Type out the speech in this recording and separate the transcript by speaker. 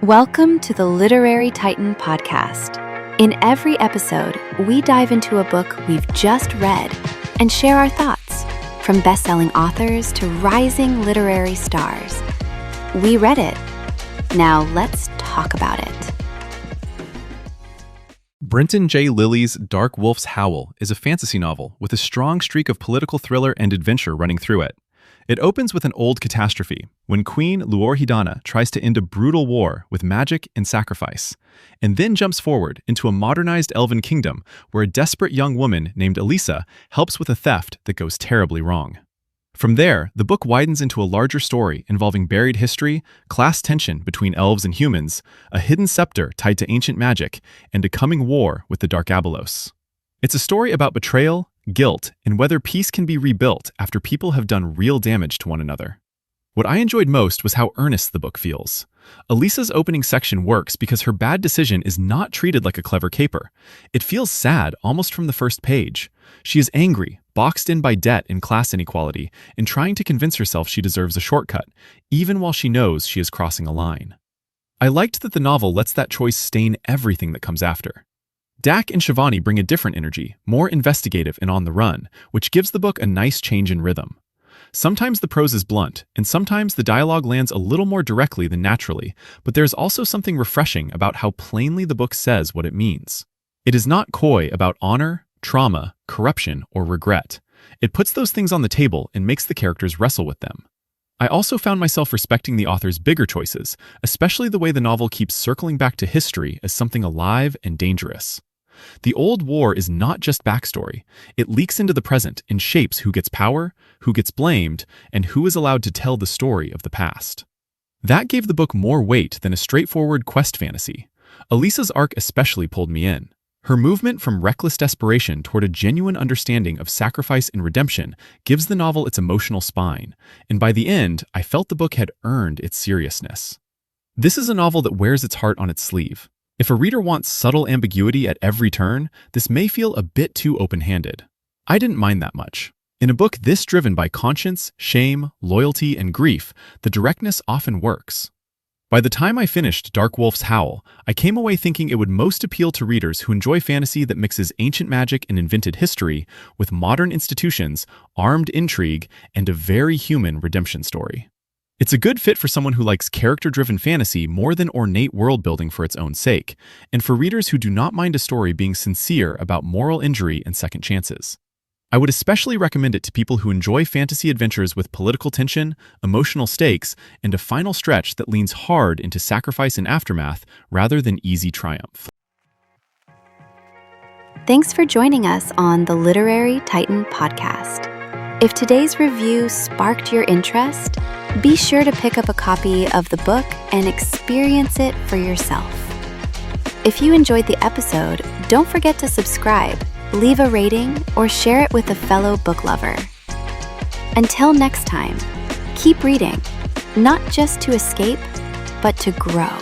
Speaker 1: Welcome to the Literary Titan podcast. In every episode, we dive into a book we've just read and share our thoughts, from best-selling authors to rising literary stars. We read it. Now let's talk about it.
Speaker 2: Brenton J. Lilly's Dark Wolf's Howl is a fantasy novel with a strong streak of political thriller and adventure running through it. It opens with an old catastrophe, when Queen Luorhidana tries to end a brutal war with magic and sacrifice, and then jumps forward into a modernized elven kingdom where a desperate young woman named Elisa helps with a theft that goes terribly wrong. From there, the book widens into a larger story involving buried history, class tension between elves and humans, a hidden scepter tied to ancient magic, and a coming war with the Dark Abelos. It's a story about betrayal, guilt, and whether peace can be rebuilt after people have done real damage to one another. What I enjoyed most was how earnest the book feels. Elisa's opening section works because her bad decision is not treated like a clever caper. It feels sad almost from the first page. She is angry, boxed in by debt and class inequality, and trying to convince herself she deserves a shortcut, even while she knows she is crossing a line. I liked that the novel lets that choice stain everything that comes after. Dak and Shivani bring a different energy, more investigative and on the run, which gives the book a nice change in rhythm. Sometimes the prose is blunt, and sometimes the dialogue lands a little more directly than naturally, but there's also something refreshing about how plainly the book says what it means. It is not coy about honor, trauma, corruption, or regret. It puts those things on the table and makes the characters wrestle with them. I also found myself respecting the author's bigger choices, especially the way the novel keeps circling back to history as something alive and dangerous. The old war is not just backstory. It leaks into the present and shapes who gets power, who gets blamed, and who is allowed to tell the story of the past. That gave the book more weight than a straightforward quest fantasy. Elisa's arc especially pulled me in. Her movement from reckless desperation toward a genuine understanding of sacrifice and redemption gives the novel its emotional spine, and by the end, I felt the book had earned its seriousness. This is a novel that wears its heart on its sleeve. If a reader wants subtle ambiguity at every turn, this may feel a bit too open-handed. I didn't mind that much. In a book this driven by conscience, shame, loyalty, and grief, the directness often works. By the time I finished Dark Wolf's Howl, I came away thinking it would most appeal to readers who enjoy fantasy that mixes ancient magic and invented history with modern institutions, armed intrigue, and a very human redemption story. It's a good fit for someone who likes character-driven fantasy more than ornate world-building for its own sake, and for readers who do not mind a story being sincere about moral injury and second chances. I would especially recommend it to people who enjoy fantasy adventures with political tension, emotional stakes, and a final stretch that leans hard into sacrifice and aftermath rather than easy triumph.
Speaker 1: Thanks for joining us on the Literary Titan podcast. If today's review sparked your interest, be sure to pick up a copy of the book and experience it for yourself. If you enjoyed the episode, don't forget to subscribe, leave a rating, or share it with a fellow book lover. Until next time, keep reading, not just to escape, but to grow.